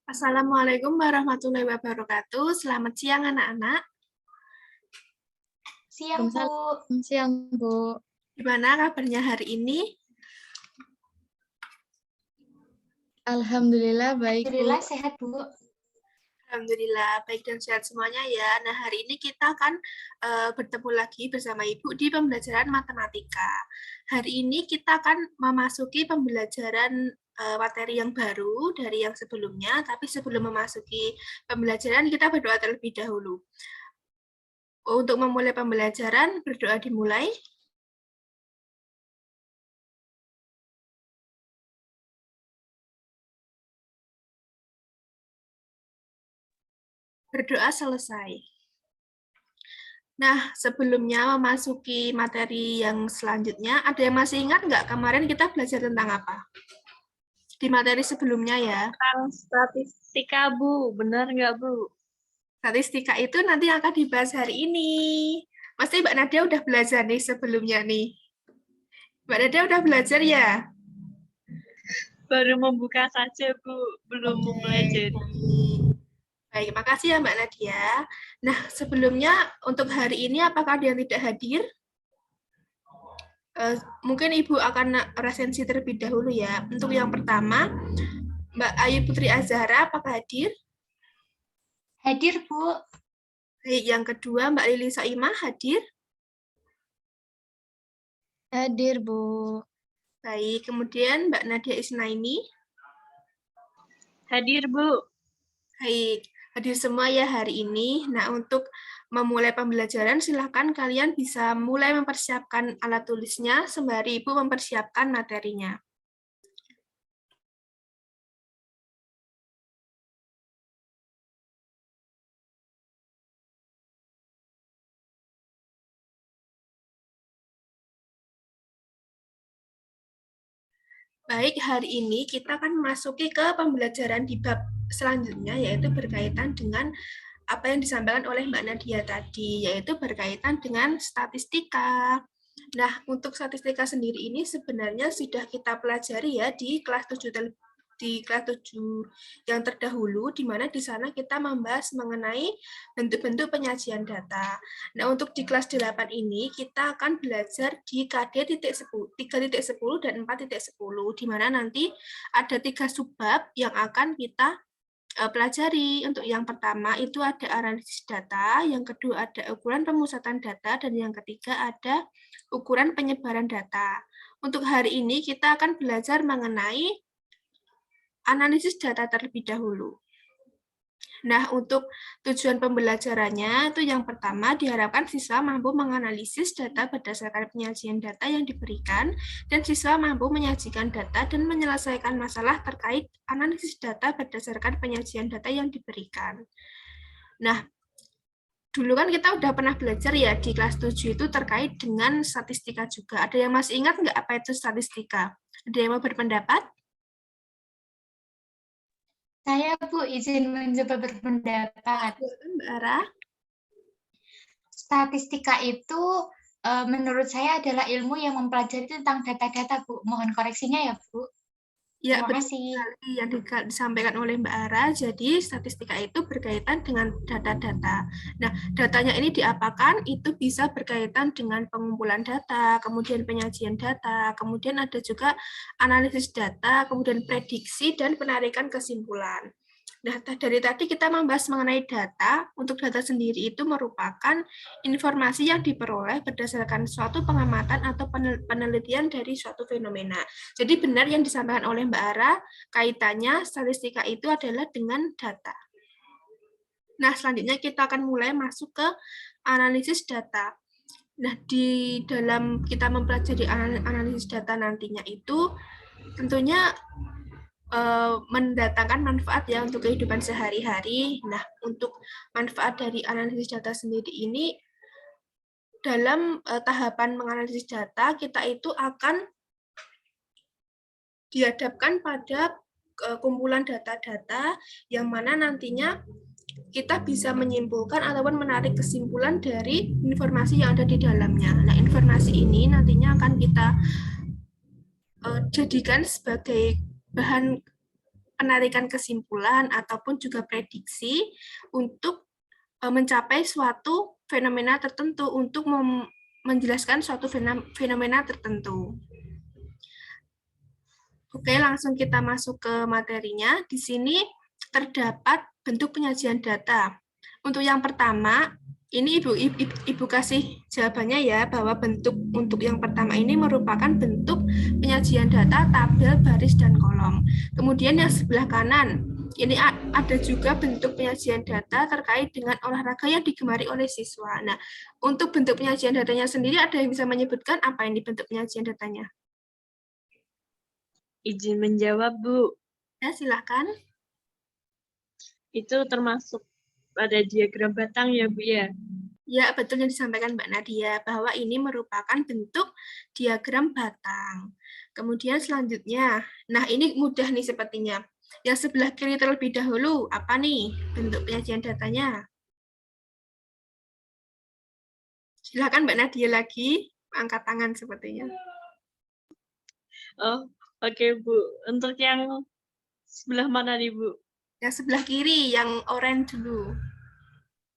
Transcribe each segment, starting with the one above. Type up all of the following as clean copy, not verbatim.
Assalamualaikum warahmatullahi wabarakatuh. Selamat siang anak-anak. Siang, Bu. Siang, Bu. Gimana kabarnya hari ini? Alhamdulillah baik, Bu. Alhamdulillah sehat, Bu. Alhamdulillah baik dan sehat semuanya ya. Nah, hari ini kita akan bertemu lagi bersama Ibu di pembelajaran matematika. Hari ini kita akan memasuki pembelajaran materi yang baru dari yang sebelumnya, tapi sebelum memasuki pembelajaran kita berdoa terlebih dahulu. Untuk memulai pembelajaran, berdoa dimulai. Berdoa selesai. Nah, sebelumnya memasuki materi yang selanjutnya, ada yang masih ingat nggak kemarin kita belajar tentang apa? Di materi sebelumnya ya. Tentang statistika, Bu. Benar nggak, Bu? Statistika itu nanti akan dibahas hari ini. Pasti Mbak Nadia udah belajar nih sebelumnya nih. Mbak Nadia udah belajar ya? Baru membuka saja, Bu. Belum mempelajari. Baik, makasih ya Mbak Nadia. Nah, sebelumnya untuk hari ini apakah ada yang tidak hadir? Mungkin Ibu akan resensi terlebih dahulu ya. Untuk yang pertama, Mbak Ayu Putri Azhara, apakah hadir? Hadir, Bu. Baik, yang kedua Mbak Lili Soimah hadir? Hadir, Bu. Baik, kemudian Mbak Nadia Isnaini? Hadir, Bu. Baik, hadir semua ya hari ini. Nah, untuk memulai pembelajaran, silakan kalian bisa mulai mempersiapkan alat tulisnya sembari Ibu mempersiapkan materinya. Baik, hari ini kita akan memasuki ke pembelajaran di bab selanjutnya, yaitu berkaitan dengan apa yang disampaikan oleh Mbak Nadia tadi, yaitu berkaitan dengan statistika. Nah, untuk statistika sendiri ini sebenarnya sudah kita pelajari ya di kelas 7 yang terdahulu, di mana di sana kita membahas mengenai bentuk-bentuk penyajian data. Nah, untuk di kelas 8 ini kita akan belajar di KD 3.10 dan 4.10, di mana nanti ada 3 subbab yang akan kita pelajari. Untuk yang pertama itu ada analisis data, yang kedua ada ukuran pemusatan data, dan yang ketiga ada ukuran penyebaran data. Untuk hari ini kita akan belajar mengenai analisis data terlebih dahulu. Nah, untuk tujuan pembelajarannya itu yang pertama diharapkan siswa mampu menganalisis data berdasarkan penyajian data yang diberikan, dan siswa mampu menyajikan data dan menyelesaikan masalah terkait analisis data berdasarkan penyajian data yang diberikan. Nah, dulu kan kita udah pernah belajar ya di kelas 7 itu terkait dengan statistika juga. Ada yang masih ingat nggak apa itu statistika? Ada yang mau berpendapat? Saya, Bu, izin mencoba berpendapat. Mbak Ara? Statistika itu menurut saya adalah ilmu yang mempelajari tentang data-data, Bu. Mohon koreksinya ya, Bu. Ya, Terima kasih. yang disampaikan oleh Mbak Ara, jadi statistika itu berkaitan dengan data-data. Nah, datanya ini diapakan? Itu bisa berkaitan dengan pengumpulan data, kemudian penyajian data, kemudian ada juga analisis data, kemudian prediksi, dan penarikan kesimpulan. Nah, dari tadi kita membahas mengenai data. Untuk data sendiri itu merupakan informasi yang diperoleh berdasarkan suatu pengamatan atau penelitian dari suatu fenomena. Jadi benar yang disampaikan oleh Mbak Ara, kaitannya statistika itu adalah dengan data. Nah, selanjutnya kita akan mulai masuk ke analisis data. Nah, di dalam kita mempelajari analisis data nantinya itu tentunya mendatangkan manfaat ya untuk kehidupan sehari-hari. Nah, untuk manfaat dari analisis data sendiri ini, dalam tahapan menganalisis data, kita itu akan dihadapkan pada kumpulan data-data yang mana nantinya kita bisa menyimpulkan ataupun menarik kesimpulan dari informasi yang ada di dalamnya. Nah, informasi ini nantinya akan kita jadikan sebagai bahan penarikan kesimpulan ataupun juga prediksi untuk mencapai suatu fenomena tertentu, untuk menjelaskan suatu fenomena tertentu. Oke, langsung kita masuk ke materinya. Di sini terdapat bentuk penyajian data. Untuk yang pertama, ini Ibu kasih jawabannya ya, bahwa bentuk untuk yang pertama ini merupakan bentuk penyajian data tabel, baris, dan kolom. Kemudian yang sebelah kanan, ini ada juga bentuk penyajian data terkait dengan olahraga yang digemari oleh siswa. Nah, untuk bentuk penyajian datanya sendiri, ada yang bisa menyebutkan apa ini bentuk penyajian datanya? Izin menjawab, Bu. Ya, silakan. Itu termasuk pada diagram batang ya, Bu ya? Ya, betul yang disampaikan Mbak Nadia, bahwa ini merupakan bentuk diagram batang. Kemudian selanjutnya, nah ini mudah nih sepertinya. Yang sebelah kiri terlebih dahulu, apa nih bentuk penyajian datanya? Silakan Mbak Nadia lagi, angkat tangan sepertinya. Oh, oke, Bu. Untuk yang sebelah mana nih, Bu? Yang sebelah kiri, yang oranye dulu.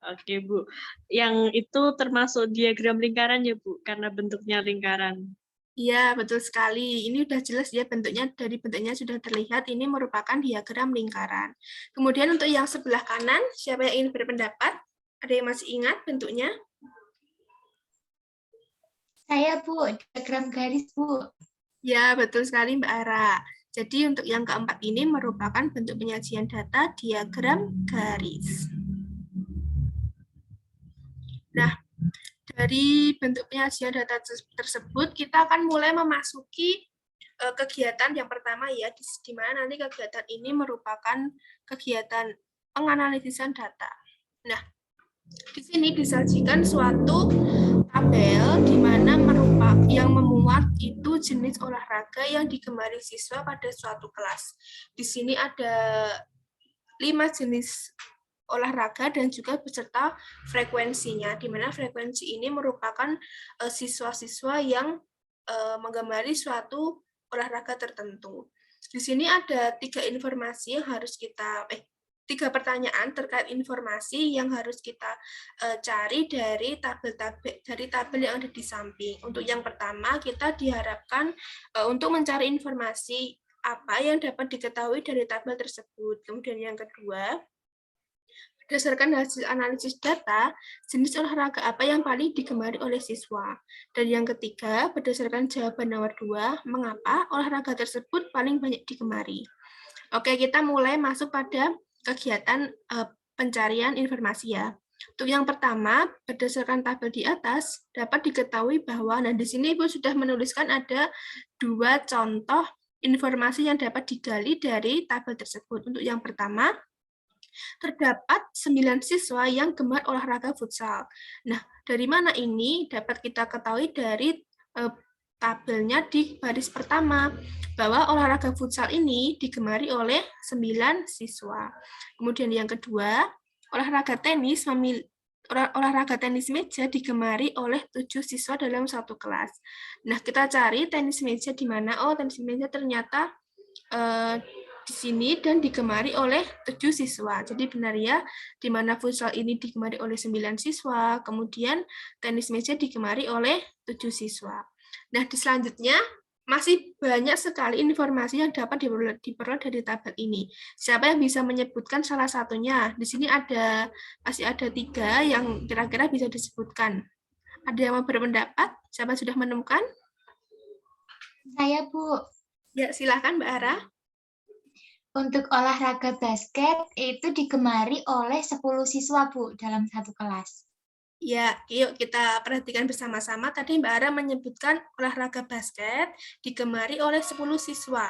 Oke, Bu. Yang itu termasuk diagram lingkaran ya, Bu? Karena bentuknya lingkaran. Iya, betul sekali. Ini udah jelas ya bentuknya, dari bentuknya sudah terlihat ini merupakan diagram lingkaran. Kemudian untuk yang sebelah kanan, siapa yang ingin berpendapat? Ada yang masih ingat bentuknya? Saya, Bu, diagram garis, Bu. Ya, betul sekali Mbak Ara. Jadi untuk yang keempat ini merupakan bentuk penyajian data diagram garis. Nah, dari bentuk penyajian data tersebut, kita akan mulai memasuki kegiatan yang pertama ya, di mana nanti kegiatan ini merupakan kegiatan penganalitisan data. Nah, di sini disajikan suatu tabel di mana yang memuat itu jenis olahraga yang digemari siswa pada suatu kelas. Di sini ada 5 jenis olahraga dan juga beserta frekuensinya, di mana frekuensi ini merupakan siswa-siswa yang menggemari suatu olahraga tertentu. Di sini ada 3 informasi yang harus kita 3 pertanyaan terkait informasi yang harus kita cari dari tabel yang ada di samping. Untuk yang pertama, kita diharapkan untuk mencari informasi apa yang dapat diketahui dari tabel tersebut. Kemudian yang kedua, berdasarkan hasil analisis data, jenis olahraga apa yang paling digemari oleh siswa. Dan yang ketiga, berdasarkan jawaban nomor 2, mengapa olahraga tersebut paling banyak digemari. Oke, kita mulai masuk pada kegiatan pencarian informasi ya. Untuk yang pertama, berdasarkan tabel di atas, dapat diketahui bahwa, nah di sini Ibu sudah menuliskan ada 2 contoh informasi yang dapat digali dari tabel tersebut. Untuk yang pertama, terdapat 9 siswa yang gemar olahraga futsal. Nah, dari mana ini dapat kita ketahui dari tabelnya di baris pertama, bahwa olahraga futsal ini digemari oleh 9 siswa. Kemudian yang kedua, olahraga tenis meja digemari oleh 7 siswa dalam satu kelas. Nah, kita cari tenis meja di mana? Oh, tenis meja ternyata di sini dan digemari oleh 7 siswa. Jadi benar ya, di mana futsal ini digemari oleh 9 siswa, kemudian tenis meja digemari oleh 7 siswa. Nah, di selanjutnya masih banyak sekali informasi yang dapat diperoleh dari tabel ini. Siapa yang bisa menyebutkan salah satunya? Di sini masih ada 3 yang kira-kira bisa disebutkan. Ada yang mau berpendapat? Siapa sudah menemukan? Saya, Bu. Ya, silakan Mbak Ara. Untuk olahraga basket itu digemari oleh 10 siswa, Bu, dalam satu kelas. Ya, yuk kita perhatikan bersama-sama. Tadi Mbak Ara menyebutkan olahraga basket digemari oleh 10 siswa.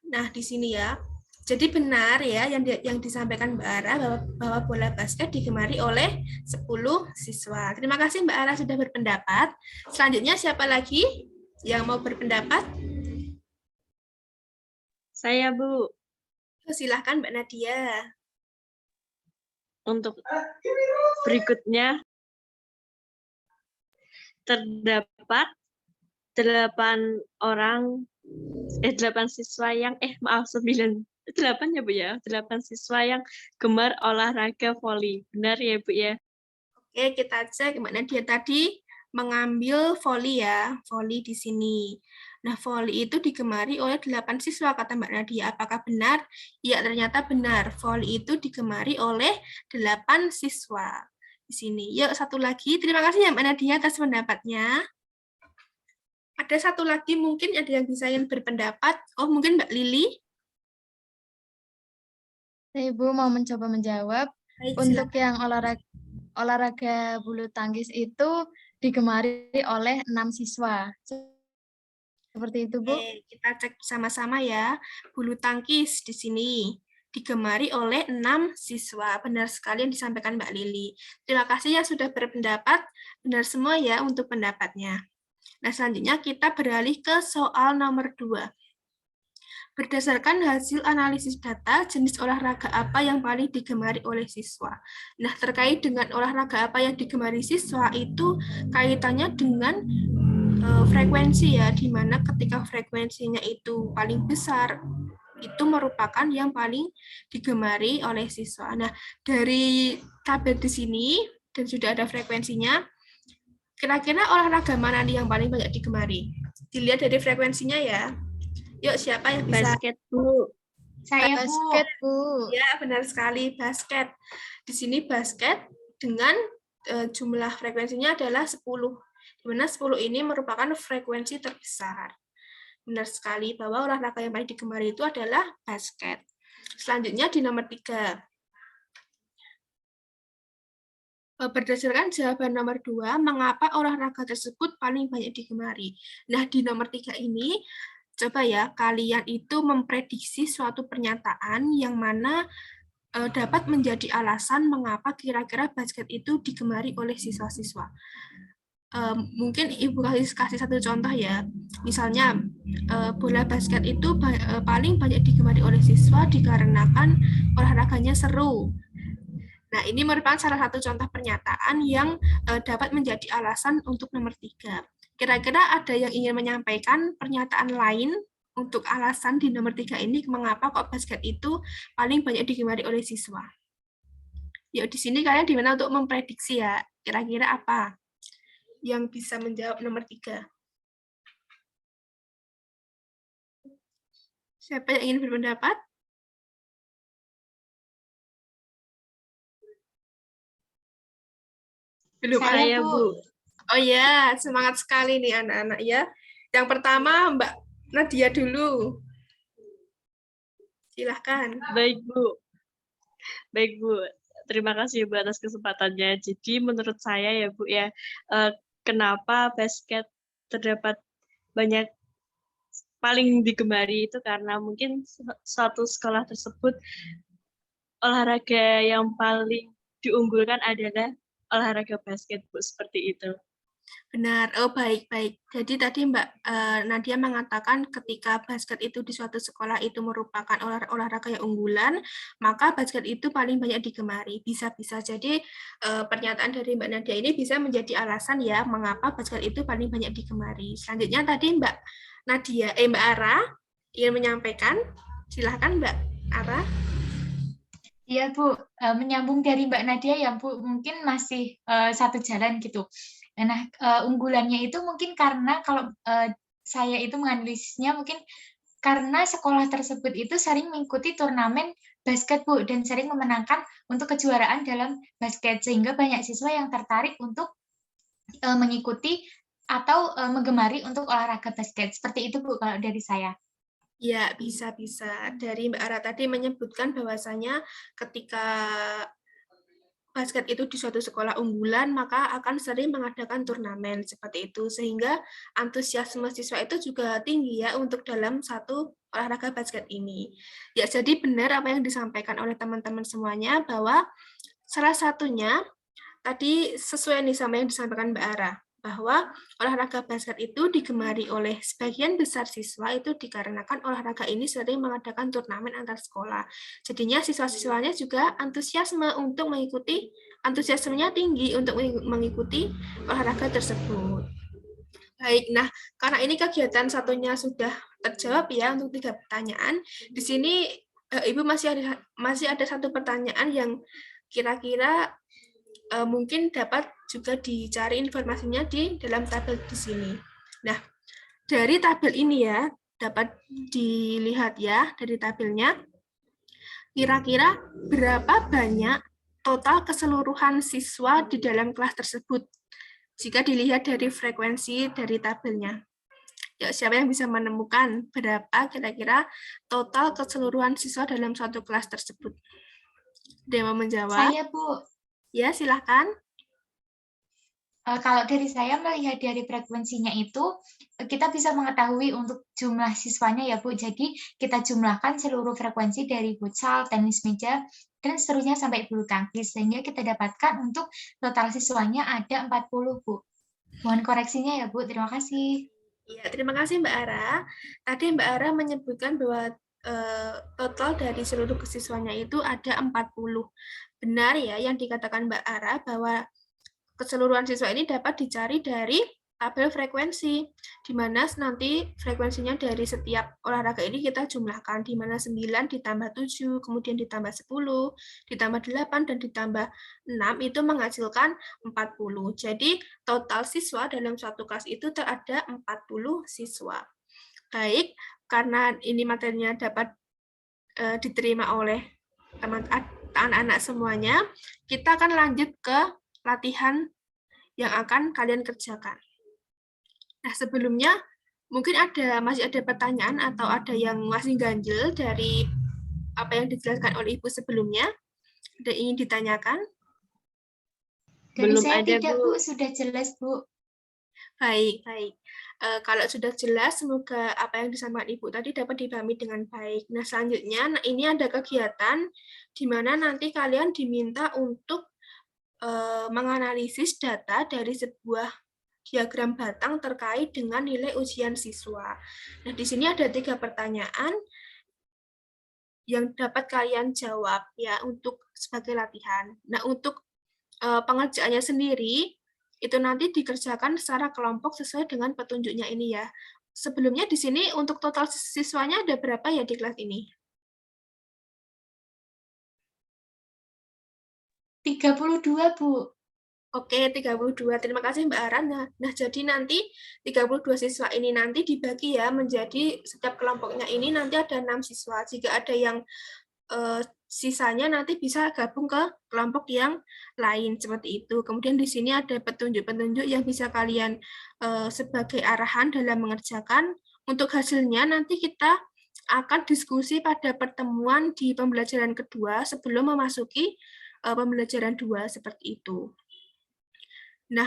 Nah, di sini ya. Jadi benar ya yang disampaikan Mbak Ara bahwa bola basket digemari oleh 10 siswa. Terima kasih Mbak Ara sudah berpendapat. Selanjutnya siapa lagi yang mau berpendapat? Saya, Bu. Silahkan Mbak Nadia. Untuk berikutnya, terdapat 8 siswa yang 9 8 ya Bu ya, 8 siswa yang gemar olahraga voli. Benar ya Bu ya? Oke, kita cek gimana dia tadi mengambil voli ya, voli di sini. Nah, voli itu digemari oleh 8 siswa, kata Mbak Nadia. Apakah benar? Ya, ternyata benar. Voli itu digemari oleh 8 siswa. Di sini. Yuk, satu lagi. Terima kasih ya Mbak Nadia atas pendapatnya. Ada satu lagi mungkin ada yang bisa yang berpendapat. Oh, mungkin Mbak Lili. Saya Ibu mau mencoba menjawab. Baik, Untuk silakan. yang olahraga bulu tangkis itu digemari oleh 6 siswa. Seperti itu, Bu. Oke, kita cek bersama-sama ya. Bulu tangkis di sini digemari oleh 6 siswa. Benar sekali yang disampaikan Mbak Lili. Terima kasih yang sudah berpendapat. Benar semua ya untuk pendapatnya. Nah, selanjutnya kita beralih ke soal nomor 2. Berdasarkan hasil analisis data, jenis olahraga apa yang paling digemari oleh siswa? Nah, terkait dengan olahraga apa yang digemari siswa itu kaitannya dengan frekuensi ya, di mana ketika frekuensinya itu paling besar, itu merupakan yang paling digemari oleh siswa. Nah, dari tabel di sini, dan sudah ada frekuensinya, kira-kira olahraga mana nih yang paling banyak digemari? Dilihat dari frekuensinya ya. Yuk, siapa yang bisa? Basket Bu. Saya, Bu. Basket, Bu. Ya, benar sekali, basket. Di sini basket dengan jumlah frekuensinya adalah 10. Di mana 10 ini merupakan frekuensi terbesar. Benar sekali bahwa olahraga yang paling digemari itu adalah basket. Selanjutnya di nomor 3. Berdasarkan jawaban nomor 2, mengapa olahraga tersebut paling banyak digemari? Nah, di nomor 3 ini, coba ya, kalian itu memprediksi suatu pernyataan yang mana dapat menjadi alasan mengapa kira-kira basket itu digemari oleh siswa-siswa. Mungkin Ibu kasih satu contoh ya. Misalnya, bola basket itu paling banyak digemari oleh siswa dikarenakan olahraganya seru. Nah, ini merupakan salah satu contoh pernyataan yang dapat menjadi alasan untuk nomor 3. Kira-kira ada yang ingin menyampaikan pernyataan lain untuk alasan di nomor 3 ini, mengapa kok basket itu paling banyak digemari oleh siswa? Yuk, di sini kalian dimana untuk memprediksi ya, kira-kira apa yang bisa menjawab nomor 3? Siapa yang ingin berpendapat? Belum ada. Saya Bu. Oh ya, semangat sekali nih anak-anak ya. Yang pertama Mbak Nadia dulu. Silahkan. Baik Bu. Baik Bu. Terima kasih Bu atas kesempatannya. Jadi menurut saya ya Bu ya, kenapa basket terdapat banyak paling digemari itu karena mungkin suatu sekolah tersebut olahraga yang paling diunggulkan adalah olahraga basket Bu, seperti itu. Benar, oh baik-baik. Jadi tadi Mbak Nadia mengatakan ketika basket itu di suatu sekolah itu merupakan olahraga yang unggulan, maka basket itu paling banyak digemari. Bisa-bisa jadi pernyataan dari Mbak Nadia ini bisa menjadi alasan ya mengapa basket itu paling banyak digemari. Selanjutnya tadi Mbak Ara ingin menyampaikan, silahkan Mbak Ara. Iya, Bu. Menyambung dari Mbak Nadia ya, Bu, mungkin masih satu jalan gitu. Nah, unggulannya itu mungkin karena kalau saya itu menganalisisnya mungkin karena sekolah tersebut itu sering mengikuti turnamen basket, Bu, dan sering memenangkan untuk kejuaraan dalam basket, sehingga banyak siswa yang tertarik untuk mengikuti atau menggemari untuk olahraga basket. Seperti itu, Bu, kalau dari saya. Ya, bisa-bisa. Dari Mbak Ara tadi menyebutkan bahwasanya ketika basket itu di suatu sekolah unggulan, maka akan sering mengadakan turnamen seperti itu. Sehingga antusiasme siswa itu juga tinggi ya untuk dalam satu olahraga basket ini. Ya, jadi benar apa yang disampaikan oleh teman-teman semuanya, bahwa salah satunya tadi sesuai nih sama yang disampaikan Mbak Ara, bahwa olahraga basket itu digemari oleh sebagian besar siswa itu dikarenakan olahraga ini sering mengadakan turnamen antar sekolah. Jadinya siswa-siswanya juga antusiasmenya tinggi untuk mengikuti olahraga tersebut. Baik, nah karena ini kegiatan satunya sudah terjawab ya untuk 3 pertanyaan. Di sini Ibu masih ada satu pertanyaan yang kira-kira mungkin dapat juga dicari informasinya di dalam tabel di sini. Nah, dari tabel ini ya, dapat dilihat ya dari tabelnya, kira-kira berapa banyak total keseluruhan siswa di dalam kelas tersebut jika dilihat dari frekuensi dari tabelnya. Ya, siapa yang bisa menemukan berapa kira-kira total keseluruhan siswa dalam suatu kelas tersebut? Ada yang mau menjawab? Saya, Bu. Ya, silahkan. Kalau dari saya melihat dari frekuensinya itu, kita bisa mengetahui untuk jumlah siswanya ya, Bu. Jadi kita jumlahkan seluruh frekuensi dari futsal, tenis meja, dan seterusnya sampai bulu tangkis. Sehingga kita dapatkan untuk total siswanya ada 40, Bu. Mohon koreksinya ya, Bu. Terima kasih. Ya, terima kasih Mbak Ara. Tadi Mbak Ara menyebutkan bahwa total dari seluruh siswanya itu ada 40. Benar ya yang dikatakan Mbak Ara bahwa keseluruhan siswa ini dapat dicari dari tabel frekuensi, di mana nanti frekuensinya dari setiap olahraga ini kita jumlahkan, di mana 9 ditambah 7, kemudian ditambah 10, ditambah 8, dan ditambah 6, itu menghasilkan 40. Jadi, total siswa dalam suatu kelas itu ada 40 siswa. Baik, karena ini materinya dapat diterima oleh anak-anak semuanya, kita akan lanjut ke latihan yang akan kalian kerjakan. Nah, sebelumnya mungkin masih ada pertanyaan atau ada yang masih ganjil dari apa yang dijelaskan oleh Ibu sebelumnya? Ada ingin ditanyakan? Dari Belum saya ada, tidak, Bu. Bu. Sudah jelas, Bu. Baik, baik. Kalau sudah jelas, semoga apa yang disampaikan Ibu tadi dapat dipahami dengan baik. Nah, selanjutnya, ini ada kegiatan di mana nanti kalian diminta untuk menganalisis data dari sebuah diagram batang terkait dengan nilai ujian siswa. Nah, di sini ada 3 pertanyaan yang dapat kalian jawab ya untuk sebagai latihan. Nah, untuk pengerjaannya sendiri itu nanti dikerjakan secara kelompok sesuai dengan petunjuknya ini ya. Sebelumnya di sini untuk total siswanya ada berapa ya di kelas ini? 32, Bu. Oke, 32. Terima kasih Mbak Aran. Nah, jadi nanti 32 siswa ini nanti dibagi ya menjadi setiap kelompoknya ini nanti ada 6 siswa. Jika ada yang sisanya nanti bisa gabung ke kelompok yang lain seperti itu. Kemudian di sini ada petunjuk-petunjuk yang bisa kalian sebagai arahan dalam mengerjakan. Untuk hasilnya nanti kita akan diskusi pada pertemuan di pembelajaran kedua sebelum memasuki pembelajaran 2 seperti itu. Nah,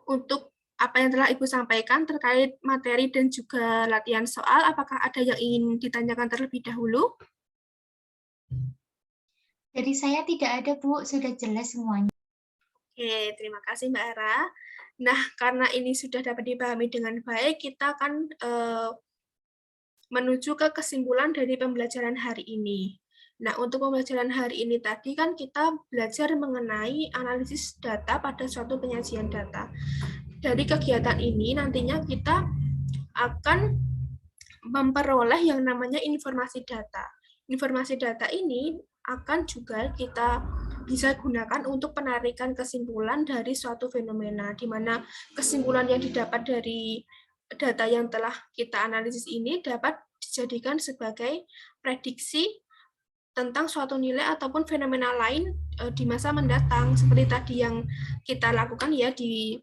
untuk apa yang telah Ibu sampaikan terkait materi dan juga latihan soal, apakah ada yang ingin ditanyakan terlebih dahulu? Dari saya tidak ada, Bu. Sudah jelas semuanya. Oke, terima kasih Mbak Ara. Nah, karena ini sudah dapat dipahami dengan baik, kita akan menuju ke kesimpulan dari pembelajaran hari ini. Nah, untuk pembelajaran hari ini tadi kan kita belajar mengenai analisis data pada suatu penyajian data. Dari kegiatan ini nantinya kita akan memperoleh yang namanya informasi data. Informasi data ini akan juga kita bisa gunakan untuk penarikan kesimpulan dari suatu fenomena, di mana kesimpulan yang didapat dari data yang telah kita analisis ini dapat dijadikan sebagai prediksi tentang suatu nilai ataupun fenomena lain di masa mendatang. Seperti tadi yang kita lakukan ya di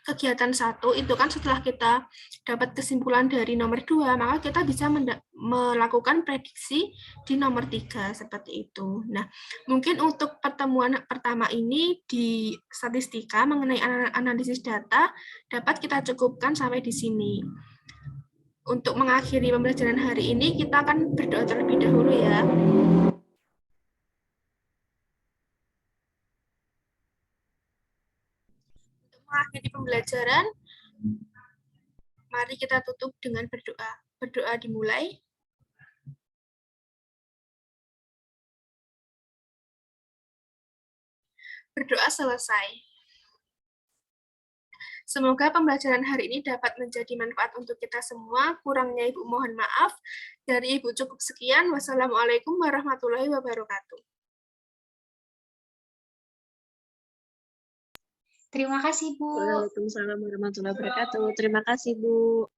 kegiatan 1 itu kan setelah kita dapat kesimpulan dari nomor 2, maka kita bisa melakukan prediksi di nomor 3 seperti itu. Nah, mungkin untuk pertemuan pertama ini di statistika mengenai analisis data dapat kita cukupkan sampai di sini. Untuk mengakhiri pembelajaran hari ini, kita akan berdoa terlebih dahulu ya. Untuk mengakhiri pembelajaran, mari kita tutup dengan berdoa. Berdoa dimulai. Berdoa selesai. Semoga pembelajaran hari ini dapat menjadi manfaat untuk kita semua. Kurangnya Ibu mohon maaf. Dari Ibu cukup sekian. Wassalamualaikum warahmatullahi wabarakatuh. Terima kasih, Bu. Waalaikumsalam warahmatullahi wabarakatuh. Terima kasih, Bu.